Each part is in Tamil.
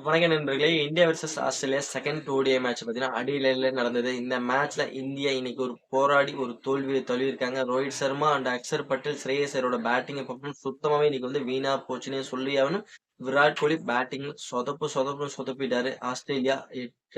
வணக்கம் நண்பர்களே. India versus Australia second ODI match பார்த்தீங்கன்னா, அடிலைல நடந்தது. இந்த மேட்ச்ல இந்தியா இன்னைக்கு ஒரு போராடி ஒரு தோல்விய தழுவியிருக்காங்க. ரோஹித் சர்மா அண்ட் அக்சர் பட்டேல், ஸ்ரேயஸ் ஐயரோட பேட்டிங் பெர்ஃபார்மன்ஸ் சுத்தமாவே இன்னைக்கு வீணா போச்சுன்னே சொல்லியாகணும். விராட் கோலி பேட்டிங்ல சொதப்புன்னு சொதப்பிட்டாரு. ஆஸ்திரேலியா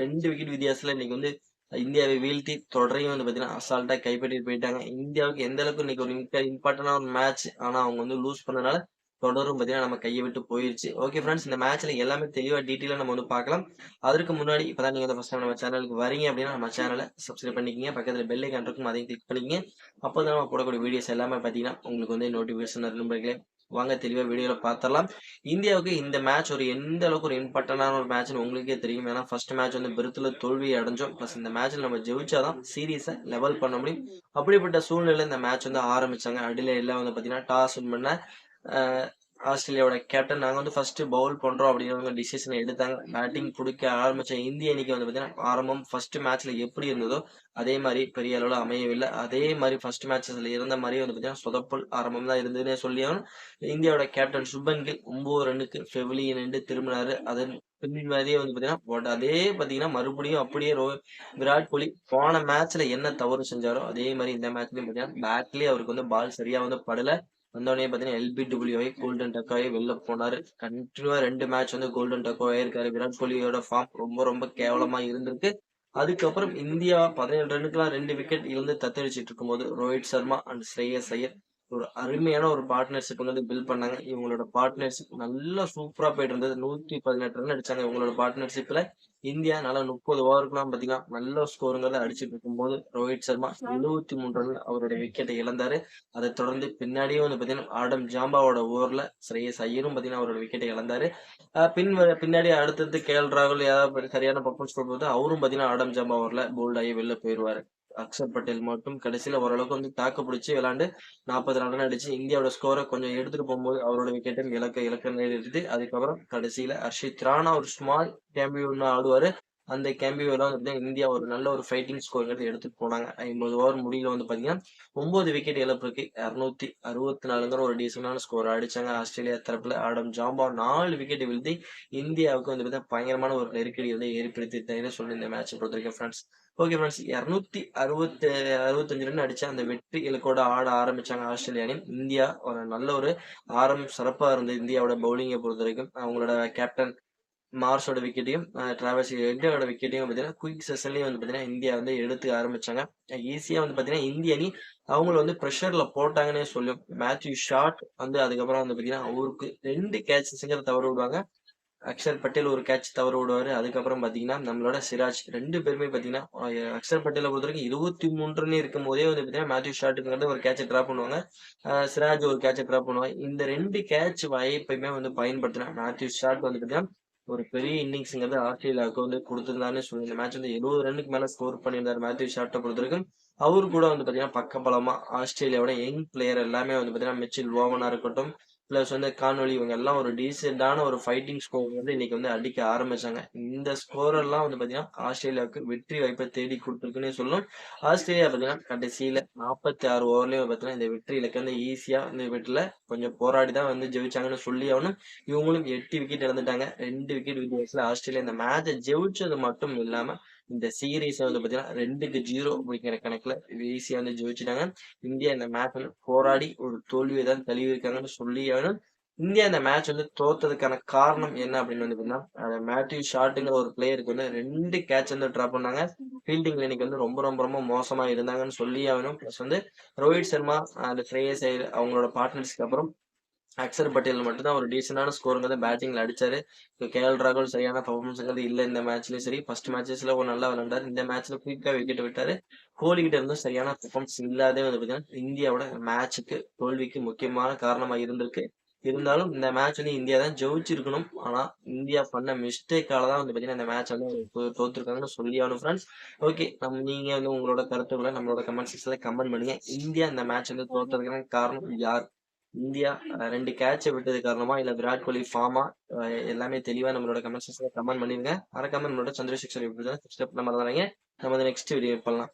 2 விக்கெட் வித்தியாசத்துல இன்னைக்கு இந்தியாவை வீழ்த்தி தொடரையும் பார்த்தீங்கன்னா, அசால்ட்டா கைப்பற்றிட்டு போயிட்டாங்க. இந்தியாவுக்கு எந்த அளவுக்கு இன்னைக்கு ஒரு இம்பார்ட்டன்டான ஒரு மேட்ச். ஆனா அவங்க லூஸ் பண்ணனால தொடரும் பார்த்தீங்கன்னா, நம்ம கைய விட்டு போயிருச்சு. ஓகே ஃபிரெண்ட்ஸ், இந்த மேட்ச்ல எல்லாமே தெளிவா டீட்டெயிலா நம்ம பார்க்கலாம். அதற்கு முன்னாடி இப்பதான் நீங்க ஃபர்ஸ்ட் டைம் நம்ம சேனலுக்கு வரீங்க அப்படின்னா, நம்ம சேனல சப்ஸ்கிரைப் பண்ணிக்கங்க. பக்கத்துல பெல் ஐகான் இருக்கும், அதையும் கிளிக் பண்ணிக்கங்க. அப்பதான் நம்ம போடக்கூடிய வீடியோஸ் எல்லாமே பார்த்தீங்கன்னா, உங்களுக்கு நோட்டிபிகேஷன் வரும் நண்பர்களே. வாங்க தெளிவா வீடியோல பார்த்தரலாம். இந்தியாவுக்கு இந்த மேட்ச் எந்த அளவுக்கு ஒரு இம்பார்ட்டன்டான ஒரு மேட்ச்னு உங்களுக்கே தெரியும். ஏன்னா ஃபர்ஸ்ட் மேட்ச் பெர்த்ல தோல்வி அடைஞ்சோம். பிளஸ் இந்த மேட்ச்ல நம்ம ஜெயிச்சாதான் சீரிஸை லெவல் பண்ண முடியும். அப்படிப்பட்ட சூழ்நிலையில இந்த மேட்ச் ஆரம்பிச்சாங்க. அடிலைல பார்த்தீங்கன்னா டாஸ் வின் பண்ண ஆஸ்திரேலியாவோட கேப்டன் நாங்க ஃபர்ஸ்ட் பவுல் பண்றோம் அப்படிங்கிற டிசிஷன் எடுத்தாங்க. பேட்டிங் பிடிக்க ஆரம்பிச்ச இந்திய அணிக்கு பார்த்தீங்கன்னா ஆரம்பம் ஃபர்ஸ்ட் மேட்ச்ல எப்படி இருந்ததோ அதே மாதிரி பெரிய அளவுல அமையவில்லை. அதே மாதிரி ஃபர்ஸ்ட் மேட்சஸ்ல இருந்த மாதிரியே பார்த்தீங்கன்னா சொதப்பல் ஆரம்பம் தான் இருந்ததுன்னே சொல்லியாலும். இந்தியாவோட கேப்டன் சுப்மன் கில் 9 ரன்னுக்கு பெவிலியன் நின்று திரும்பினாரு. அதன் பின்னாடியே பார்த்தீங்கன்னா அதே பார்த்தீங்கன்னா மறுபடியும் அப்படியே விராட் கோலி போன மேட்ச்ல என்ன தவறு செஞ்சாரோ அதே மாதிரி இந்த மேட்ச்லயும் பார்த்தீங்கன்னா பேட்லயே அவருக்கு பால் சரியா படல. வந்தோடனே பார்த்தீங்கன்னா எல்பிடபிள்யூஐ கோல்டன் டக்காவே வெளில போனாரு. கண்டினியூவா 2 மேட்ச் கோல்டன் டக்காவே இருக்காரு. விராட் கோலியோட ஃபார்ம் ரொம்ப ரொம்ப கேவலமா இருந்திருக்கு. அதுக்கப்புறம் இந்தியா 17 ரன்னுக்குலாம் 2 விக்கெட் இழந்து தத்தளிச்சிட்டு இருக்கும்போது ரோஹித் சர்மா அண்ட் ஸ்ரேயஸ் ஐயர் ஒரு அருமையான ஒரு பார்ட்னர்ஷிப் பில்ட் பண்ணாங்க. இவங்களோட பார்ட்னர்ஷிப் நல்லா சூப்பரா போயிட்டு இருந்தது. 118 ரன் அடிச்சாங்க இவங்களோட பார்ட்னர்ஷிப்ல. இந்தியா நல்லா 30 ஓவருக்குலாம் பாத்தீங்கன்னா நல்ல ஸ்கோருங்கிறத அடிச்சிட்டு இருக்கும்போது ரோஹித் சர்மா 73 ரன்ல அவருடைய விக்கெட்டை இழந்தாரு. அதை தொடர்ந்து பின்னாடியே பாத்தீங்கன்னா ஆடம் ஜாம்பாவோட ஓவர்ல ஸ்ரேயஸ் ஐயரும் பாத்தீங்கன்னா அவரோட விக்கெட்டை இழந்தாரு. பின்னாடி அடுத்தடுத்து ராகுல் ஏதாவது சரியான பர்ஃபார்மன்ஸ் கொடுக்கும்போது அவரும் பாத்தீங்கன்னா ஆடம் ஜாம்பா ஓவர்ல போல்ட் ஆகி வெளில போயிருவாரு. அக்சர் பட்டேல் மட்டும் கடைசியில ஓரளவுக்கு தாக்கு பிடிச்சி விளையாண்டு 40 ரன் அடிச்சு இந்தியாவோட ஸ்கோரை கொஞ்சம் எடுத்துட்டு போகும்போது அவரோட விக்கெட்டும் இலக்க நேரிடுது. அதுக்கப்புறம் கடைசியில ஹர்ஷித் ராணா ஒரு ஸ்மால் கேம்பியோ ஆடுவாரு. அந்த கேம்பியோல இந்தியா ஒரு நல்ல ஒரு ஃபைட்டிங் ஸ்கோர் எடுத்துட்டு போனாங்க. 50 ஓவர் முடியல பாத்தீங்கன்னா 9 விக்கெட் இழப்புக்கு 264ங்கிற ஒரு டீசென்டான ஸ்கோர் அடிச்சாங்க. ஆஸ்திரேலியா தரப்புல ஆடம் ஜாம்பா 4 விக்கெட் வீழ்த்தி இந்தியாவுக்கு பயங்கரமான ஒரு நெருக்கடி ஏற்படுத்தி சொல்லி இந்த மேட்ச் பொறுத்த வரைக்கும் ஃப்ரெண்ட்ஸ். ஓகே ஃப்ரெண்ட்ஸ், 265 ரன் அடிச்ச அந்த வெற்றி இலக்கோட ஆட ஆரம்பிச்சாங்க ஆஸ்திரேலியா அணி. இந்தியா ஒரு நல்ல ஒரு ஆரம்பம் சிறப்பா இருந்தது. இந்தியாவோட பவுலிங்கை பொறுத்த வரைக்கும் அவங்களோட கேப்டன் மார்ஸோட விக்கெட்டையும் டிராவல்ஸ் ஹெட்டோட விக்கெட்டையும் பார்த்தீங்கன்னா குயிக் செஷன்லயும் பார்த்தீங்கன்னா இந்தியா எடுத்து ஆரம்பிச்சாங்க. ஈஸியா பார்த்தீங்கன்னா இந்திய அணி அவங்கள ப்ரெஷர்ல போட்டாங்கன்னே சொல்லும். மேத்யூ ஷாட் அதுக்கப்புறம் பார்த்தீங்கன்னா அவருக்கு 2 கேட்சஸ்ங்கிற தவறு விடுவாங்க. அக்ஷர் பட்டேல் ஒரு கேட்ச் தவறு விடுவாரு. அதுக்கப்புறம் பாத்தீங்கன்னா நம்மளோட சிராஜ் 2 பேருமே பாத்தீங்கன்னா அக்ஷர் பட்டேலை பொறுத்த வரைக்கும் 23 ரன் இருக்கும் போதே பாத்தீங்கன்னா மேத்யூ ஷாட்டுங்கிறது ஒரு கேட்சை டிராப் பண்ணுவாங்க. சிராஜ் ஒரு கேட்சை டிராப் பண்ணுவாங்க. இந்த 2 கேட்ச் வாய்ப்பையுமே பயன்படுத்தினா மேத்யூ ஷாட் பாத்தீங்கன்னா ஒரு பெரிய இன்னிங்ஸ்ங்கிறது ஆஸ்திரேலியாவுக்கு கொடுத்திருந்தாருன்னு சொல்லி இந்த மேட்ச் 70 ரன்னுக்கு மேல ஸ்கோர் பண்ணியிருந்தாரு மேத்யூ ஷாட்டை பொறுத்த வரைக்கும். அவரு கூட பாத்தீங்கன்னா பக்கபலமா ஆஸ்திரேலியாவோட யங் பிளேயர் எல்லாமே பாத்தீங்கன்னா மிச்சில் ஓவனா இருக்கட்டும், பிளஸ் கான்வெலி இவங்க எல்லாம் ஒரு டீசென்டான ஒரு ஃபைட்டிங் ஸ்கோர் இன்னைக்கு அடிக்க ஆரம்பிச்சாங்க. இந்த ஸ்கோர் எல்லாம் பாத்தீங்கன்னா ஆஸ்திரேலியாவுக்கு வெற்றி வாய்ப்பை தேடி கொடுத்துருக்குன்னே சொல்லணும். ஆஸ்திரேலியா பாத்தீங்கன்னா கடைசியில 46 ஓவர்லயும் பாத்தீங்கன்னா இந்த வெற்றி இலக்கு ஈஸியா இந்த வெற்றில கொஞ்சம் போராடி தான் ஜெயிச்சாங்கன்னு சொல்லி ஆகணும். இவங்களும் 8 விக்கெட் இழந்துட்டாங்க. 2 விக்கெட் வித்தியாசத்துல ஆஸ்திரேலியா இந்த மேட்சை ஜெயிச்சது மட்டும் இல்லாம இந்த சீரீஸ் பாத்தீங்கன்னா 2-0 அப்படிங்கிற கணக்குல ஈஸியா ஜெயிச்சுட்டாங்க. இந்தியா இந்த மேட்ச் போராடி ஒரு தோல்வியை தான் தழுவிருக்காங்கன்னு சொல்லி இந்தியா இந்த மேட்ச் தோத்ததுக்கான காரணம் என்ன அப்படின்னு மேத்யூ ஷாட்டுங்கிற ஒரு பிளேயருக்கு 2 கேட்ச் டிராப் பண்ணாங்க. ஃபீல்டிங்ல இன்னைக்கு ரொம்ப ரொம்ப ரொம்ப மோசமா இருந்தாங்கன்னு சொல்லி ஆகணும். பிளஸ் ரோஹித் சர்மா அண்ட் ஸ்ரேயஸ் ஐயர் அவங்களோட பார்ட்னர்ஸ்க்கு அப்புறம் அக்சர் பட்டேல் மட்டும்தான் ஒரு டீசென்டான ஸ்கோருங்கிறத பேட்டிங்ல அடிச்சாரு. ராகுல் சரியான பர்ஃபார்மன்ஸ்ங்கிறது இல்ல இந்த மேட்ச்லயும் சரி. ஃபர்ஸ்ட் மேட்சஸ்ல ஒரு நல்லா விளையாண்டாரு. இந்த மேட்ச்ல குயிக்கா விக்கெட் விட்டாரு. கோலி கிட்ட இருந்தும் சரியான பெர்ஃபார்மன்ஸ் இல்லாதே பாத்தீங்கன்னா இந்தியாவோட மேட்சுக்கு தோல்விக்கு முக்கியமான காரணமா இருந்திருக்கு. இருந்தாலும் இந்த மேட்ச் இந்தியா தான் ஜெயிச்சிருக்கணும். ஆனா இந்தியா பண்ண மிஸ்டேக்கால தான் பாத்தீங்கன்னா இந்த மேட்ச் தோத்துருக்காங்கன்னு சொல்லி ஆகணும் ஃப்ரெண்ட்ஸ். ஓகே, நீங்க உங்களோட கருத்துக்களை நம்மளோட கமெண்ட் செக்ஷன்ல கமெண்ட் பண்ணுங்க. இந்தியா இந்த மேட்ச் தோத்ததுக்கான காரணம் யார்? இந்தியா 2 கேட்ச விட்டது காரணமா இல்ல விராட் கோலி ஃபார்மா? எல்லாமே தெளிவா நம்மளோட கமெண்ட் செக்ஷன்ல கமெண்ட் பண்ணிருங்க. மறக்காம நம்மளோட சந்திரசேகர் சப்ஸ்கிரைப் பண்ண மறந்துடாதீங்க. நம்ம நெக்ஸ்ட் வீடியோ பண்ணலாம்.